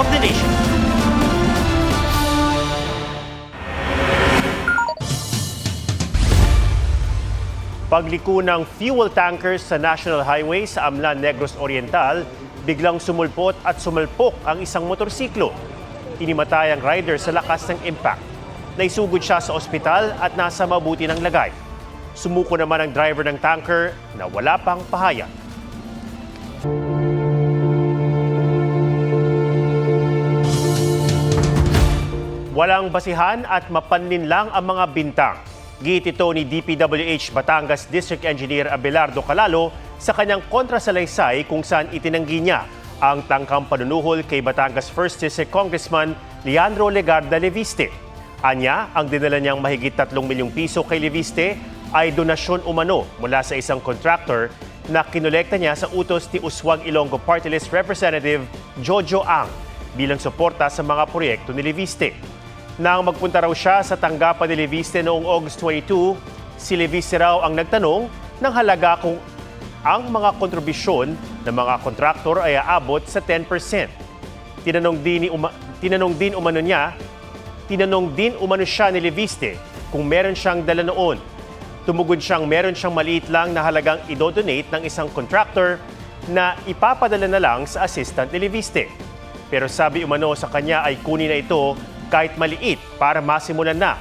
of the nation. Pagliko ng fuel tankers sa National Highway sa Amlan, Negros Oriental, biglang sumulpot at sumalpok ang isang motorsiklo. Inimatay ang rider sa lakas ng impact. Naisugod siya sa ospital at nasa mabuti ng lagay. Sumuko naman ang driver ng tanker na wala pang pahayag. Walang basihan at mapanlin lang ang mga bintang. Giit ito ni DPWH Batangas District Engineer Abelardo Calalo sa kanyang kontrasalaysay kung saan itinanggi niya ang tangkang panunuhol kay Batangas 1st District Congressman Leandro Legarda Leviste. Anya, ang dinala niyang mahigit 3 milyong piso kay Leviste ay donasyon umano mula sa isang contractor na kinolekta niya sa utos ni Uswag Ilonggo Party List Representative Jojo Ang bilang suporta sa mga proyekto ni Leviste. Nang magpunta raw siya sa tanggapan ni Leviste noong August 22, si Leviste raw ang nagtanong ng halaga kung ang mga kontribusyon ng mga kontraktor ay aabot sa 10%. Tinanong din umano siya ni Leviste kung meron siyang dala noon. Tumugon siyang meron siyang maliit lang na halagang idodonate ng isang contractor na ipapadala na lang sa assistant ni Leviste. Pero sabi umano sa kanya ay kunin na ito kahit maliit para masimulan na.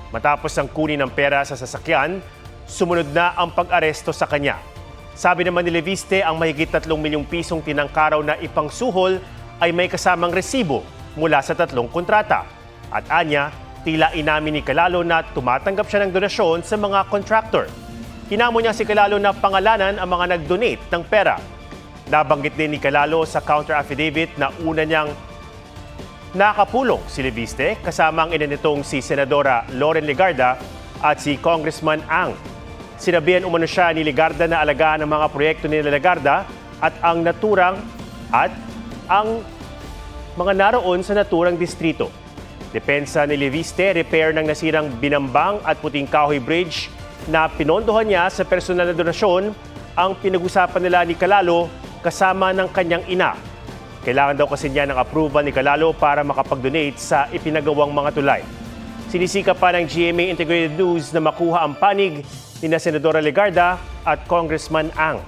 Matapos ang kunin ng pera sa sasakyan, sumunod na ang pag-aresto sa kanya. Sabi naman ni Leviste ang mahigit 3 milyong pisong tinangkaraw na ipangsuhol ay may kasamang resibo mula sa 3 kontrata. At anya, tila inamin ni Calalo na tumatanggap siya ng donasyon sa mga contractor. Hinamo niya si Calalo na pangalanan ang mga nag-donate ng pera. Nabanggit din ni Calalo sa counter affidavit na una niyang nakapulong si Leviste kasama ang ina nitong si Senadora Loren Legarda at si Congressman Ang. Sinabihan umano siya ni Legarda na alagaan ang mga proyekto ni Legarda at ang mga naroon sa naturang distrito. Depensa ni Leviste, repair ng nasirang Binambang at Puting Kahoy Bridge na pinondohan niya sa personal na donasyon ang pinag-usapan nila ni Calalo kasama ng kanyang ina. Kailangan daw kasi niya ng approval ni Calalo para makapag-donate sa ipinagawang mga tulay. Sinisika pa ng GMA Integrated News na makuha ang panig ni Senadora Legarda at Congressman Ang.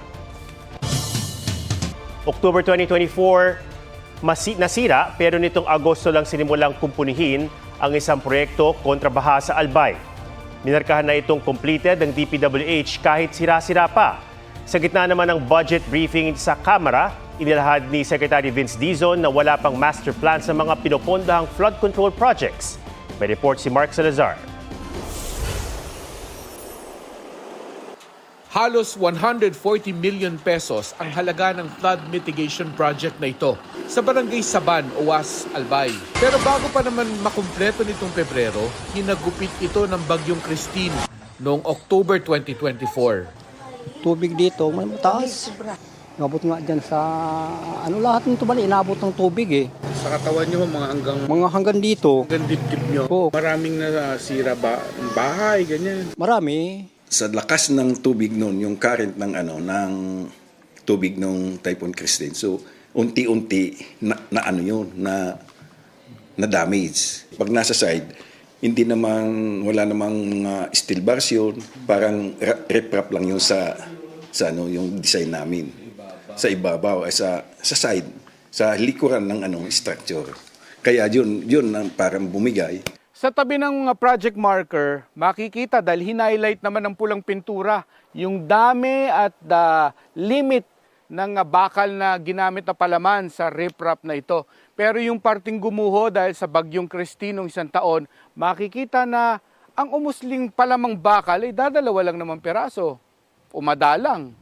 October 2024, nasira pero nitong Agosto lang sinimulang kumpunihin ang isang proyekto kontra baha sa Albay. Minarkahan na itong completed ng DPWH kahit sira-sira pa. Sa gitna naman ng budget briefing sa Kamara, inilahad ni Secretary Vince Dizon na wala pang master plan sa mga pinopondahang flood control projects. May report si Mark Salazar. Halos 140 million pesos ang halaga ng flood mitigation project na ito sa Barangay Saban, Owas, Albay. Pero bago pa naman makumpleto nitong Pebrero, hinagupit ito ng Bagyong Christine noong October 2024. Tubig dito, mataas. Inabot nga dyan sa, lahat ng tubali, inabot ng tubig eh. Sa katawan nyo, Mga hanggang dito. hanggang dibdib nyo, Oo. maraming nasira bahay, ganyan. Marami. Sa lakas ng tubig noon, yung current ng tubig ng Typhoon Christine. So, unti-unti na damage. Pag nasa side, wala namang mga steel bars yun, parang riprap lang yun sa yung design namin. Sa ibabaw, sa side, sa likuran ng structure. Kaya yun ang parang bumigay. Sa tabi ng project marker, makikita dahil hinighlight naman ng pulang pintura yung dami at limit ng bakal na ginamit na palaman sa riprap na ito. Pero yung parting gumuho dahil sa Bagyong Christine noong 1 taon, makikita na ang umusling palamang bakal ay dadalawa lang naman peraso o madalang.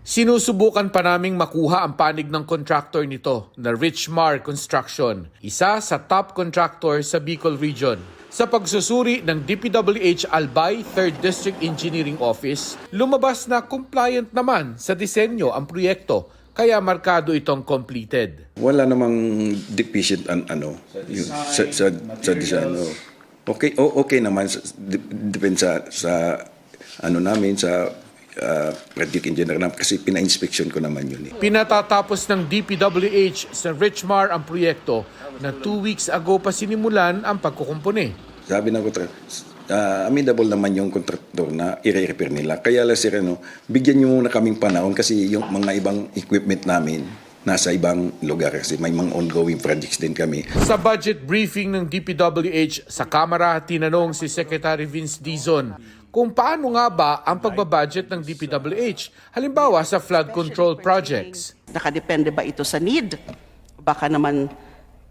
Sinusubukan pa naming makuha ang panig ng contractor nito na Richmar Construction, isa sa top contractor sa Bicol Region. Sa pagsusuri ng DPWH Albay 3rd District Engineering Office, lumabas na compliant naman sa disenyo ang proyekto, kaya markado itong completed. Wala namang deficient sa design. Okay naman, depende sa project engineer na kasi pina-inspection ko naman yun. Pinatatapos ng DPWH sa Richmar ang proyekto na 2 weeks ago pa sinimulan ang pagkukumpuni. Sabi ng kontractor, amenable naman yung kontraktor na i-repair nila. Kaya lang sir, bigyan nyo muna kaming panahon kasi yung mga ibang equipment namin nasa ibang lugar kasi may mga ongoing projects din kami. Sa budget briefing ng DPWH sa Kamara, tinanong si Secretary Vince Dizon kung paano nga ba ang pagbabudget ng DPWH, halimbawa sa flood control projects. Nakadepende ba ito sa need? Baka naman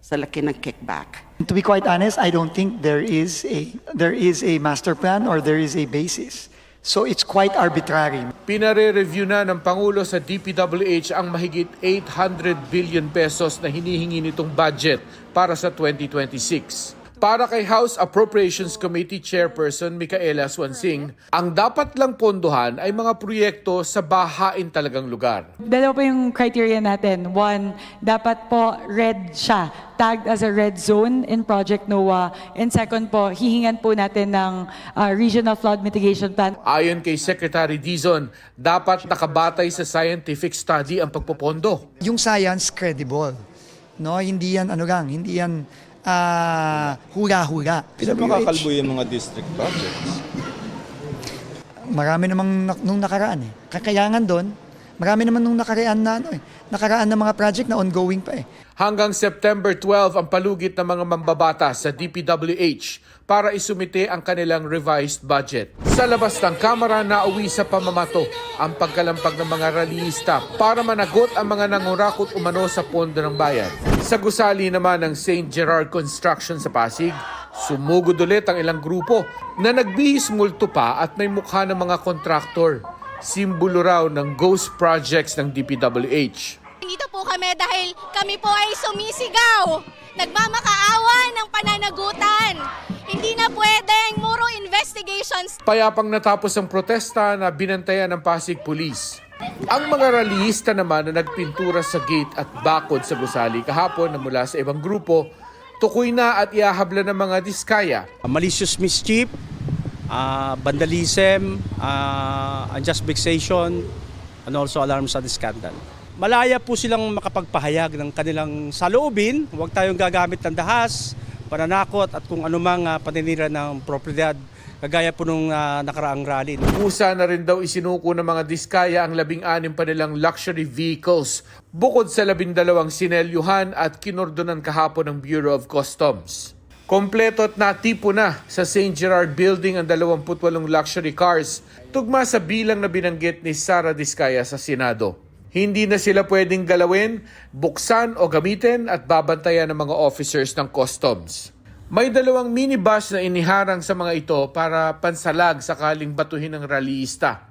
sa laki ng kickback. To be quite honest, I don't think there is a master plan or there is a basis. So it's quite arbitrary. Pinare-review na ng Pangulo sa DPWH ang mahigit 800 billion pesos na hinihingi nitong budget para sa 2026. Para kay House Appropriations Committee Chairperson Micaela Swansing, ang dapat lang pondohan ay mga proyekto sa bahain talagang lugar. Dalawa po yung criteria natin. One, dapat po red siya, tagged as a red zone in Project NOAA. And second po, hihingan po natin ng Regional Flood Mitigation Plan. Ayon kay Secretary Dizon, dapat nakabatay sa scientific study ang pagpopondo. Yung science credible. No, hindi yan hindi yan hula-hula. Saan makakalbo yung mga district projects? Marami namang nung nakaraan eh. Kakayangan doon, marami naman nung nakaraan na mga project na ongoing pa eh. Hanggang September 12 ang palugit ng mga mambabata sa DPWH para isumite ang kanilang revised budget. Sa labas ng Kamara, nauwi sa pamamato ang pagkalampag ng mga rallyista para managot ang mga nangurakot umano sa pondo ng bayan. Sa gusali naman ng St. Gerard Construction sa Pasig, sumugod ulit ang ilang grupo na nagbihis multo pa at may mukha ng mga kontraktor. Simbolo raw ng ghost projects ng DPWH. Dito po kami dahil kami po ay sumisigaw, nagmamakaawa ng pananagutan. Hindi na pwedeng muro investigations. Payapang natapos ang protesta na binantayan ng Pasig Police. Ang mga rallyista naman na nagpintura sa gate at bakod sa gusali kahapon na mula sa ibang grupo, tukoy na at iahabla ng mga diskaya. Malicious mischief, vandalism, unjust vexation, and also alarms on the scandal. Malaya po silang makapagpahayag ng kanilang saloobin. Huwag tayong gagamit ng dahas, pananakot at kung anumang paninira ng propiedad kagaya po nung nakaraang rally. Kusa na rin daw isinuko ng mga diskaya ang 16 pa nilang luxury vehicles bukod sa 12 sinelyuhan at kinordonan kahapon ng Bureau of Customs. Kompleto at natipo na sa St. Gerard Building ang 28 luxury cars tugma sa bilang na binanggit ni Sara Diskaya sa Senado. Hindi na sila pwedeng galawin, buksan o gamitin at babantayan ng mga officers ng customs. May 2 minibus na iniharang sa mga ito para pansalag sakaling batuhin ng rallyista.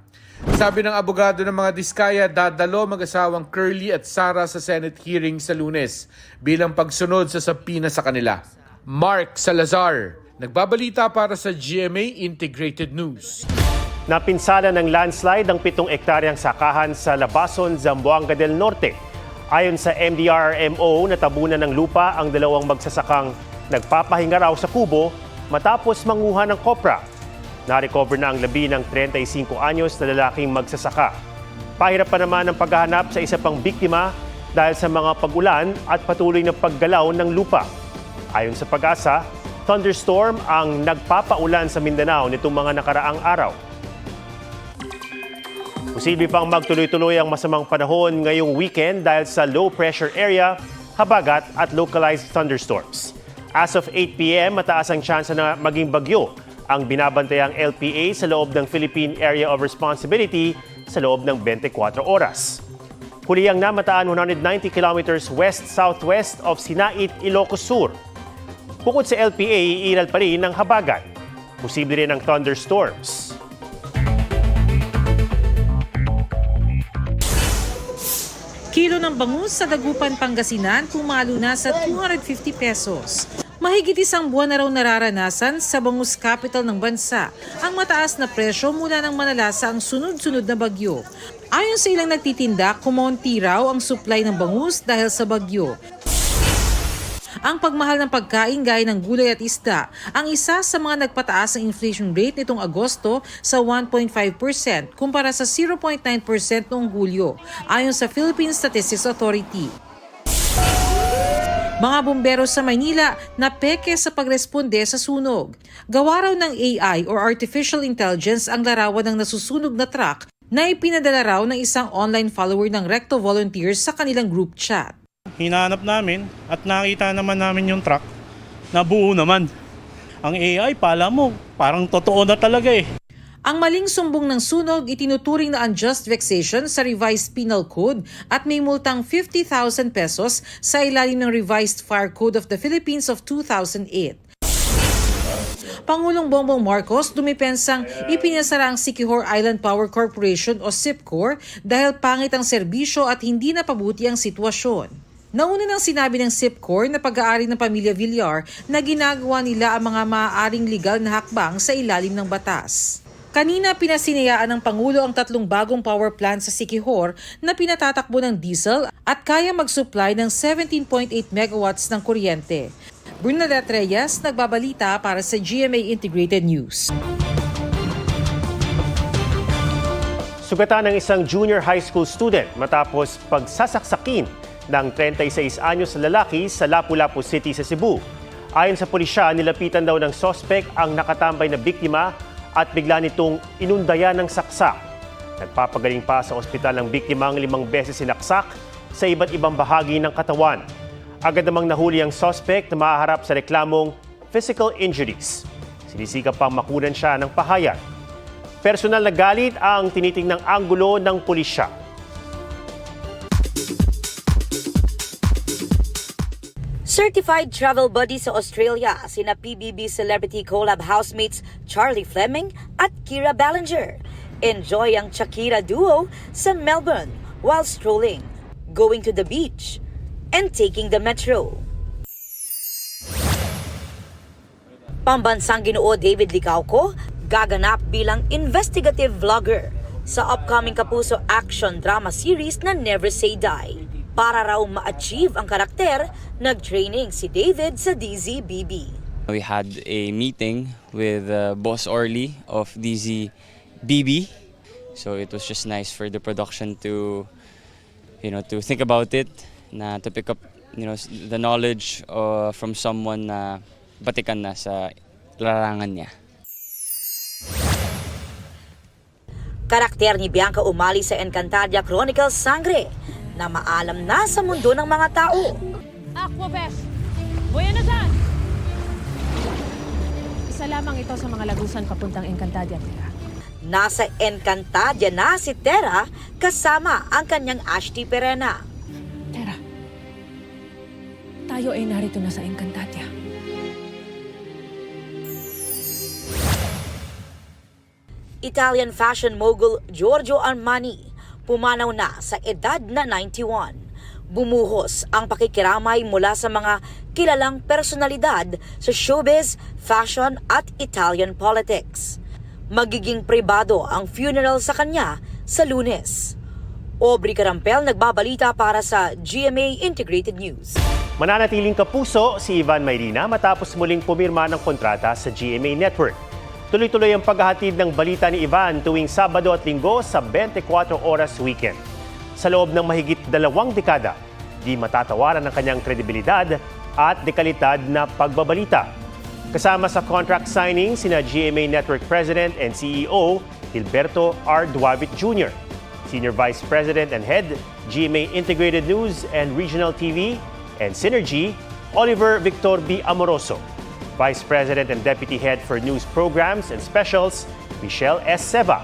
Sabi ng abogado ng mga diskaya, dadalo mag-asawang Curly at Sara sa Senate hearing sa Lunes bilang pagsunod sa sabina sa kanila. Mark Salazar, nagbabalita para sa GMA Integrated News. Napinsala ng landslide ang 7 ektaryang sakahan sa Labason, Zamboanga del Norte. Ayon sa MDRRMO, natabunan ng lupa ang 2 magsasakang nagpapahinga raw sa kubo matapos manguha ng kopra. Na-recover na ang labi ng 35 anyos na lalaking magsasaka. Pahirap pa naman ang paghahanap sa isa pang biktima dahil sa mga pag-ulan at patuloy na paggalaw ng lupa. Ayon sa Pag-asa, thunderstorm ang nagpapaulan sa Mindanao nitong mga nakaraang araw. Posible pang magtuloy-tuloy ang masamang panahon ngayong weekend dahil sa low pressure area, habagat at localized thunderstorms. As of 8 p.m., mataas ang tsansa na maging bagyo ang binabantayang LPA sa loob ng Philippine Area of Responsibility sa loob ng 24 oras. Huli ang namataan 190 kilometers west-southwest of Sinait, Ilocos Sur. Bukod sa LPA, iiral pa rin ng habagat. Posible rin ang thunderstorms. Kilo ng bangus sa Dagupan, Pangasinan pumalo na sa 250 pesos. Mahigit 1 buwan na raw nararanasan sa bangus capital ng bansa ang mataas na presyo mula ng manalasa ang sunod-sunod na bagyo. Ayon sa ilang nagtitinda, kumonti raw ang supply ng bangus dahil sa bagyo. Ang pagmahal ng pagkain gaya ng gulay at isda ang isa sa mga nagpataas ng inflation rate nitong Agosto sa 1.5% kumpara sa 0.9% noong Hulyo, ayon sa Philippine Statistics Authority. Mga bumbero sa Maynila na peke sa pagresponde sa sunog. Gawa raw ng AI or Artificial Intelligence ang larawan ng nasusunog na truck na ipinadala raw ng isang online follower ng Recto Volunteers sa kanilang group chat. Hinahanap namin at nakita naman namin yung truck na buo naman. Ang AI, pala mo, parang totoo na talaga eh. Ang maling sumbong ng sunog itinuturing na unjust vexation sa Revised Penal Code at may multang 50,000 pesos sa ilalim ng Revised Fire Code of the Philippines of 2008. Pangulong Bongbong Marcos dumipensang ipinasara ang Siquijor Island Power Corporation o SIPCOR dahil pangit ang serbisyo at hindi napabuti ang sitwasyon. Nauna nang sinabi ng SIPCOR na pag-aari ng pamilya Villar na ginagawa nila ang mga maaaring legal na hakbang sa ilalim ng batas. Kanina pinasinayaan ng Pangulo ang 3 bagong power plant sa Siquijor na pinatatakbo ng diesel at kaya mag-supply ng 17.8 megawatts ng kuryente. Bernadette Reyes, nagbabalita para sa GMA Integrated News. Sugatan ng isang junior high school student matapos pagsasaksakin ng 36 anyos na lalaki sa Lapu-Lapu City sa Cebu. Ayon sa pulisya, nilapitan daw ng sospek ang nakatambay na biktima at bigla nitong inundayan ng saksak. Nagpapagaling pa sa ospital ng biktima ang 5 beses sinaksak sa iba't ibang bahagi ng katawan. Agad namang nahuli ang suspect na mahaharap sa reklamong physical injuries. Sinisikap pang makunan siya ng pahayag. Personal na galit ang tinitingnang anggulo ng pulisya. Certified travel buddy sa Australia, sina PBB Celebrity Collab housemates Charlie Fleming at Kira Ballinger. Enjoy ang Shakira duo sa Melbourne while strolling, going to the beach, and taking the metro. Pambansang Ginoo David Licauco gaganap bilang investigative vlogger sa upcoming Kapuso action drama series na Never Say Die. Para raw ma-achieve ang karakter, nag-training si David sa DZBB. We had a meeting with Boss Orly of DZBB. So it was just nice for the production to think about it, to pick up the knowledge from someone na batikan na sa larangan niya. Karakter ni Bianca Umali sa Encantadia Chronicles Sangre na maalam na sa mundo ng mga tao. Aqua Beth, buya na dyan! Isa lamang ito sa mga lagusan papuntang Encantadia, Tera. Nasa Encantadia na si Tera kasama ang kanyang Ashti Perena. Tera, tayo ay narito na sa Encantadia. Italian fashion mogul Giorgio Armani pumanaw na sa edad na 91. Bumuhos ang pakikiramay mula sa mga kilalang personalidad sa showbiz, fashion at Italian politics. Magiging pribado ang funeral sa kanya sa Lunes. Aubrey Carampel nagbabalita para sa GMA Integrated News. Mananatiling kapuso si Ivan Mayrina matapos muling pumirma ng kontrata sa GMA Network. Tuloy-tuloy ang paghahatid ng balita ni Ivan tuwing Sabado at Linggo sa 24 oras weekend. Sa loob ng mahigit 2 dekada, di matatawaran ang kanyang kredibilidad at dekalidad na pagbabalita. Kasama sa contract signing sina GMA Network President and CEO Gilberto R. Duavit Jr., Senior Vice President and Head, GMA Integrated News and Regional TV and Synergy, Oliver Victor B. Amoroso. Vice President and Deputy Head for News Programs and Specials, Michelle S. Seva.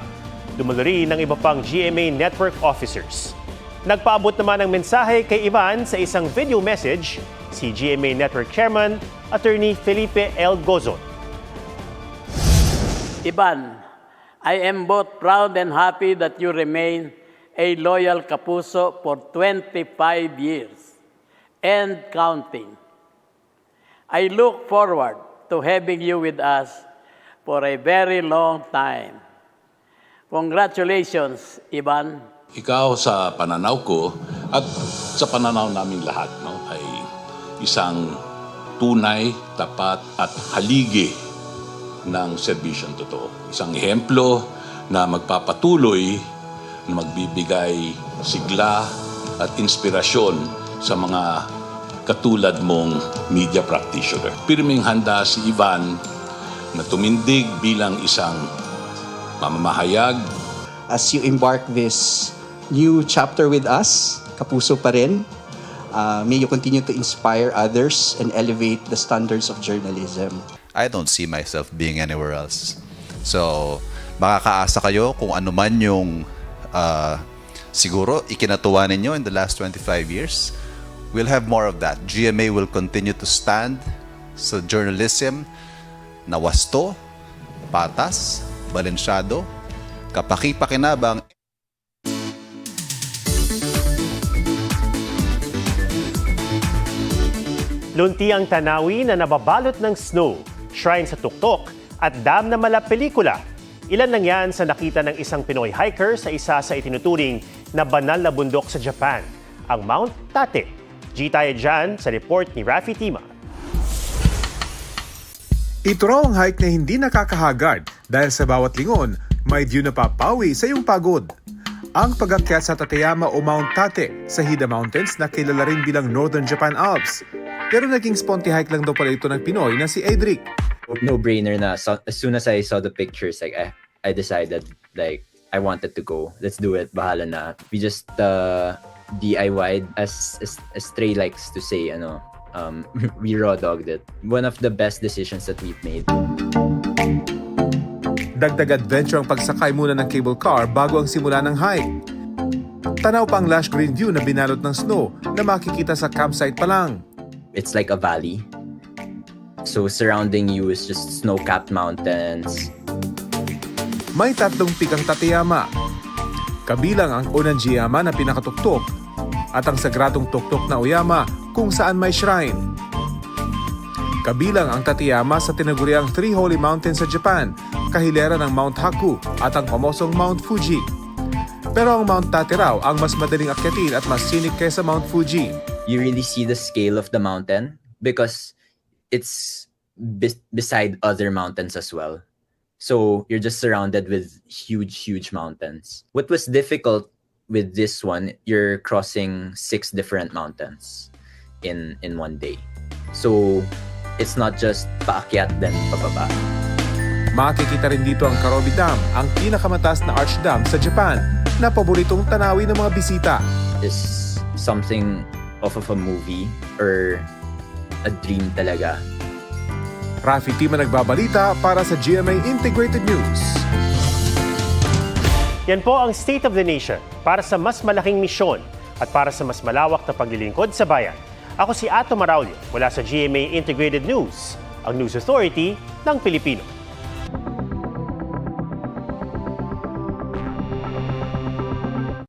Dumalo rin ng iba pang GMA Network officers. Nagpaabot naman ng mensahe kay Ivan sa isang video message si GMA Network Chairman, Attorney Felipe L. Gozon. Ivan, I am both proud and happy that you remain a loyal Kapuso for 25 years and counting. I look forward to having you with us for a very long time. Congratulations, Ivan. Ikaw sa pananaw ko at sa pananaw namin lahat ay isang tunay, tapat at haligi ng serbisyong totoo. Isang ehemplo na magpapatuloy na magbibigay sigla at inspirasyon sa mga katulad mong media practitioner. Pirming handa si Ivan na tumindig bilang isang mamamahayag. As you embark this new chapter with us, Kapuso pa rin, may you continue to inspire others and elevate the standards of journalism. I don't see myself being anywhere else. So, makakaasa kayo kung ano man yung siguro ikinatuwa ninyo in the last 25 years. We'll have more of that. GMA will continue to stand sa journalism na wasto, patas, balansyado, kapaki-pakinabang. Lunti ang Tanawi na nababalot ng snow, shrine sa tuktok at dam na mala pelikula. Ilan lang yan sa nakita ng isang Pinoy hiker sa isa sa itinuturing na banal na bundok sa Japan, ang Mount Tate. G tayo dyan sa report ni Rafi Tima. Ito raw ang hike na hindi nakakahagard dahil sa bawat lingon, may diyo na papawi sa iyong pagod. Ang pag-akyat sa Tateyama o Mount Tate sa Hida Mountains na kilala rin bilang Northern Japan Alps. Pero naging sponty hike lang daw pala ito ng Pinoy na si Edric. No-brainer na. So, as soon as I saw the pictures, like I decided like I wanted to go. Let's do it. Bahala na. We just DIY'd as Stray likes to say, we raw dogged it. One of the best decisions that we've made. Dagdag adventure ang pagsakay muna ng cable car bago ang simula ng hike. Tanaw pa ang lush green view na binalot ng snow na makikita sa campsite pa lang. It's like a valley. So surrounding you is just snow-capped mountains. May 3 peak ang Tateyama. Kabilang ang Onanjiyama na pinakatuktok at ang sagradong tuktok na Oyama kung saan may shrine. Kabilang ang Tateyama sa tinaguriang Three Holy Mountains sa Japan, kahilera ng Mount Haku at ang pamosong Mount Fuji. Pero ang Mount Tate raw ang mas madaling akyatin at mas scenic kaysa Mount Fuji. You really see the scale of the mountain because it's beside other mountains as well. So you're just surrounded with huge mountains. What was difficult with this one, you're crossing 6 different mountains in one day. So it's not just paakyat then pababa. Makikita rin dito ang Karobi Dam, ang pinakamataas na arch dam sa Japan na paboritong tanawin ng mga bisita. Is something off of a movie or a dream talaga. Rafi Tima nagbabalita para sa GMA Integrated News. Yan po ang State of the Nation para sa mas malaking misyon at para sa mas malawak na paglilingkod sa bayan. Ako si Ato Maraulio mula sa GMA Integrated News, ang News Authority ng Pilipino.